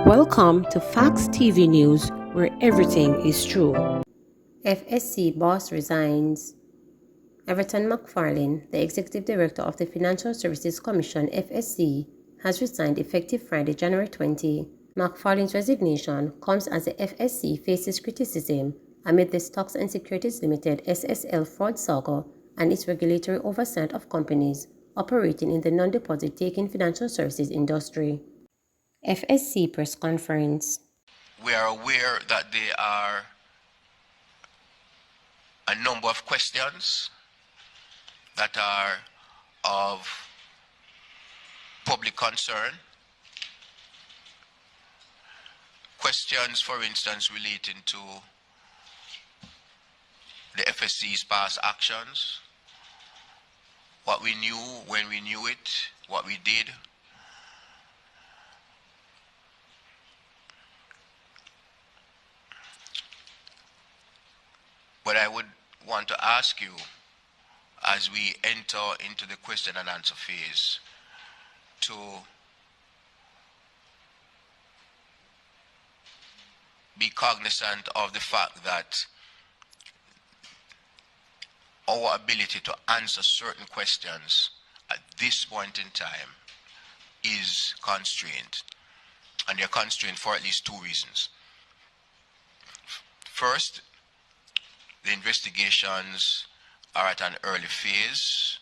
Welcome to Facts TV News, where everything is true. FSC boss resigns. Everton McFarlane, the Executive Director of the Financial Services Commission (FSC), has resigned effective Friday, January 20. McFarlane's resignation comes as the FSC faces criticism amid the Stocks and Securities Limited (SSL) fraud saga and its regulatory oversight of companies operating in the non-deposit taking financial services industry. FSC press conference. We are aware that there are a number of questions that are of public concern. Questions, for instance, relating to the FSC's past actions, what we knew, when we knew it, what we did. But I would want to ask you, as we enter into the question and answer phase, to be cognizant of the fact that our ability to answer certain questions at this point in time is constrained. And they're constrained for at least two reasons. First, the investigations are at an early phase.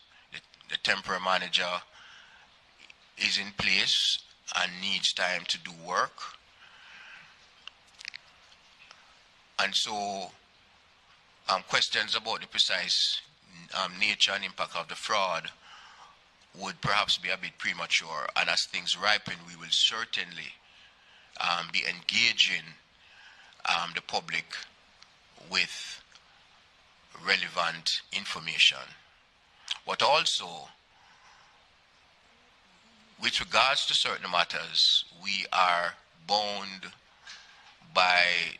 The temporary manager is in place and needs time to do work. And so questions about the precise nature and impact of the fraud would perhaps be a bit premature. And as things ripen, we will certainly be engaging the public with relevant information. But also, with regards to certain matters, we are bound by,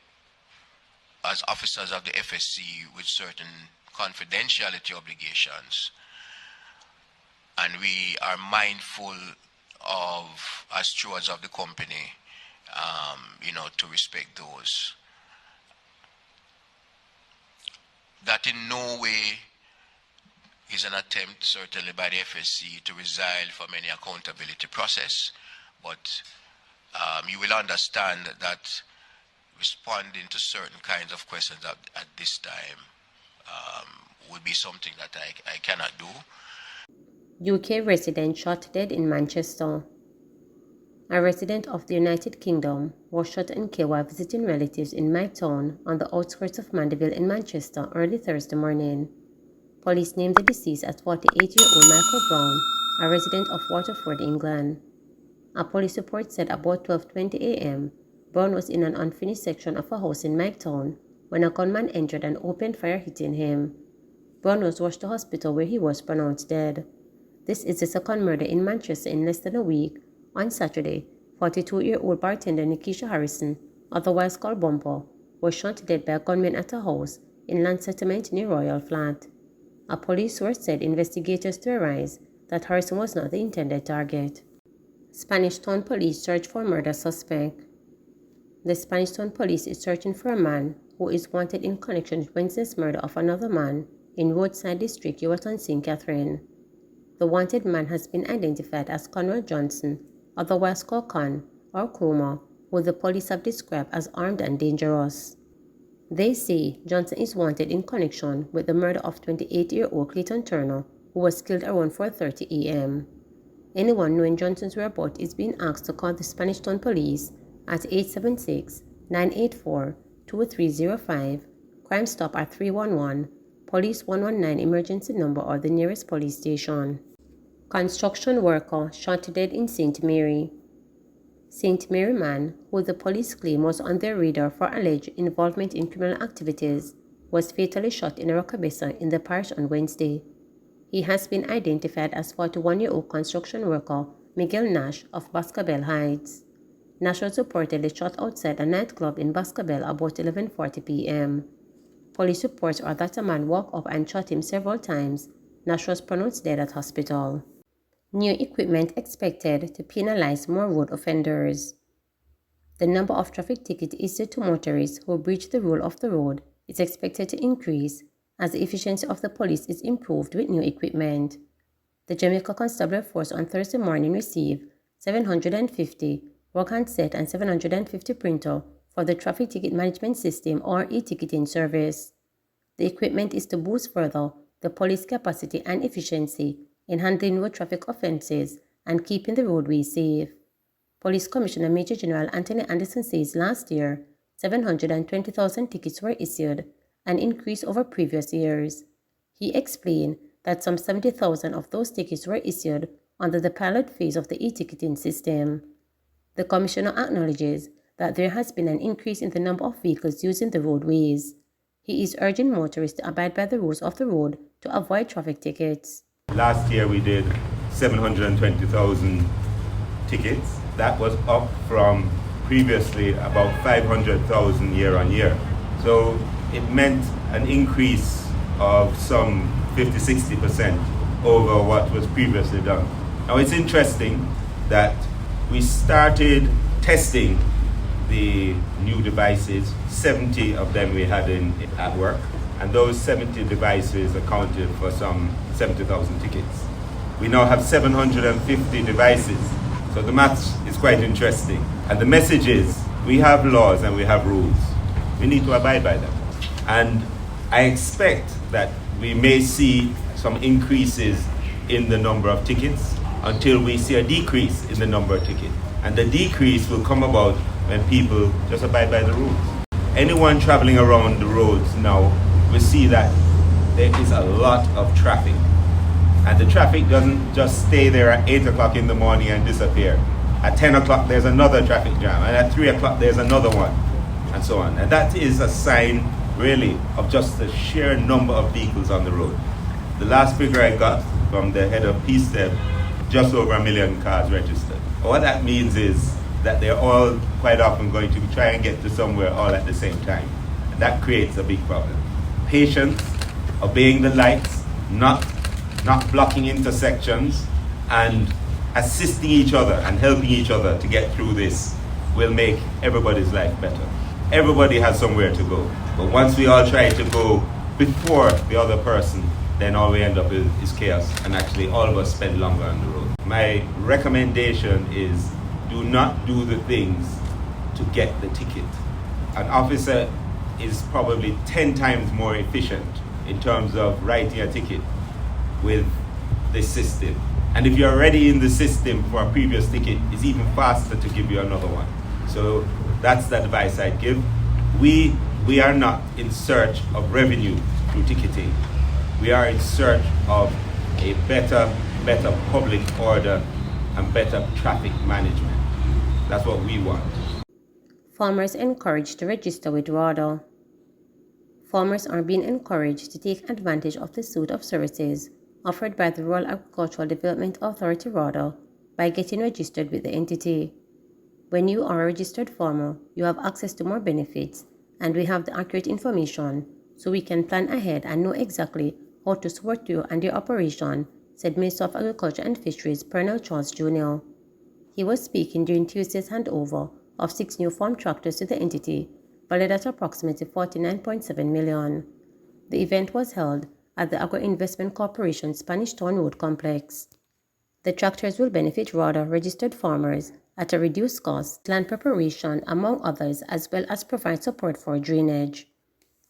as officers of the FSC, with certain confidentiality obligations. And we are mindful of, as stewards of the company, to respect those. That in no way is an attempt, certainly by the FSC, to resile from any accountability process, but you will understand that responding to certain kinds of questions at this time would be something that I cannot do. UK resident shot dead in Manchester. A resident of the United Kingdom was shot and killed while visiting relatives in Mytown on the outskirts of Mandeville in Manchester early Thursday morning. Police named the deceased as 48-year-old Michael Brown, a resident of Waterford, England. A police report said about 12:20 a.m., Brown was in an unfinished section of a house in Mytown when a gunman entered and opened fire, hitting him. Brown was rushed to hospital where he was pronounced dead. This is the second murder in Manchester in less than a week. On Saturday, 42-year-old bartender Nikisha Harrison, otherwise called Bumper, was shot dead by a gunman at a house in Land Settlement near Royal Flat. A police source said investigators theorized that Harrison was not the intended target. Spanish Town Police search for murder suspect. The Spanish Town Police is searching for a man who is wanted in connection with Wednesday's murder of another man in Roadside District, Yeweton, St. Catherine. The wanted man has been identified as Conrad Johnson, otherwise called Con or Chroma, who the police have described as armed and dangerous. They say Johnson is wanted in connection with the murder of 28-year-old Clayton Turner, who was killed around 4:30 a.m. Anyone knowing Johnson's whereabouts is being asked to call the Spanish Town Police at 876-984-2305, Crime Stop at 311, Police 119 emergency number or the nearest police station. Construction worker shot to dead in St. Mary. St. Mary man, who the police claim was on their radar for alleged involvement in criminal activities, was fatally shot in a Rockabessa in the parish on Wednesday. He has been identified as 41-year-old construction worker Miguel Nash of Bascabel Heights. Nash was reportedly shot outside a nightclub in Bascabel about 11:40 p.m. Police reports are that a man walked up and shot him several times. Nash was pronounced dead at hospital. New equipment expected to penalize more road offenders. The number of traffic tickets issued to motorists who breach the rule of the road is expected to increase as the efficiency of the police is improved with new equipment. The Jamaica Constabulary Force on Thursday morning received 750 work handset and 750 printer for the Traffic Ticket Management System or e-ticketing service. The equipment is to boost further the police capacity and efficiency in handling road traffic offences and keeping the roadways safe. Police Commissioner Major General Anthony Anderson says last year, 720,000 tickets were issued, an increase over previous years. He explained that some 70,000 of those tickets were issued under the pilot phase of the e-ticketing system. The Commissioner acknowledges that there has been an increase in the number of vehicles using the roadways. He is urging motorists to abide by the rules of the road to avoid traffic tickets. Last year we did 720,000 tickets. That was up from previously about 500,000 year on year. So it meant an increase of some 50-60% over what was previously done. Now it's interesting that we started testing the new devices. 70 of them we had at work, and those 70 devices accounted for some 70,000 tickets. We now have 750 devices, so the maths is quite interesting. And the message is, we have laws and we have rules. We need to abide by them. And I expect that we may see some increases in the number of tickets until we see a decrease in the number of tickets. And the decrease will come about when people just abide by the rules. Anyone traveling around the roads now will see that there is a lot of traffic. And the traffic doesn't just stay there at 8 o'clock in the morning and disappear. At 10 o'clock there's another traffic jam, and at 3 o'clock there's another one, and so on. And that is a sign really of just the sheer number of vehicles on the road. The last figure I got from the head of PSTEB, just over 1 million cars registered. What that means is that they're all quite often going to try and get to somewhere all at the same time. And that creates a big problem. Patience, obeying the lights, not blocking intersections, and assisting each other and helping each other to get through this will make everybody's life better. Everybody has somewhere to go. But once we all try to go before the other person, then all we end up is chaos, and actually all of us spend longer on the road. My recommendation is, do not do the things to get the ticket. An officer is probably 10 times more efficient in terms of writing a ticket with this system. And if you're already in the system for a previous ticket, it's even faster to give you another one. So that's the advice I'd give. We are not in search of revenue through ticketing. We are in search of a better public order and better traffic management. That's what we want. Farmers encouraged to register with RADA. Farmers are being encouraged to take advantage of the suite of services offered by the Rural Agricultural Development Authority RADA by getting registered with the entity. When you are a registered farmer, you have access to more benefits, and we have the accurate information so we can plan ahead and know exactly how to support you and your operation, said Minister of Agriculture and Fisheries Pernell Charles Jr. He was speaking during Tuesday's handover of 6 new farm tractors to the entity, valued at approximately $49.7 million. The event was held at the Agro Investment Corporation Spanish Town Road Complex. The tractors will benefit RADA registered farmers at a reduced cost, land preparation, among others, as well as provide support for drainage.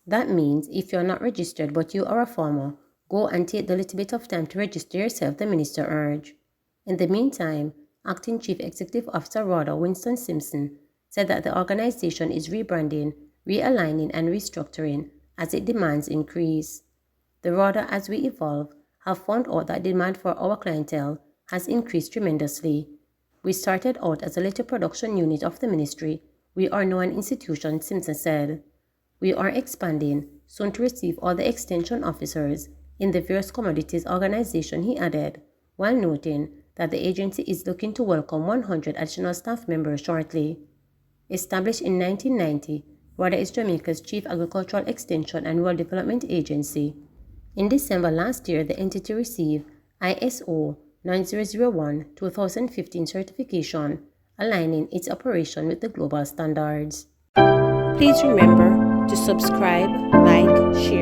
That means if you're not registered but you are a farmer, go and take the little bit of time to register yourself, the minister urged. In the meantime, Acting Chief Executive Officer RADA Winston Simpson said that the organization is rebranding, realigning, and restructuring as its demands increase. The RADA, as we evolve, have found out that demand for our clientele has increased tremendously. We started out as a little production unit of the ministry. We are now an institution, Simpson said. We are expanding, soon to receive all the extension officers in the various commodities organization, he added, while noting that the agency is looking to welcome 100 additional staff members shortly. Established in 1990, RADA is Jamaica's chief agricultural extension and rural development agency. In December last year, the entity received ISO 9001-2015 certification aligning its operation with the global standards. Please remember to subscribe, like, share,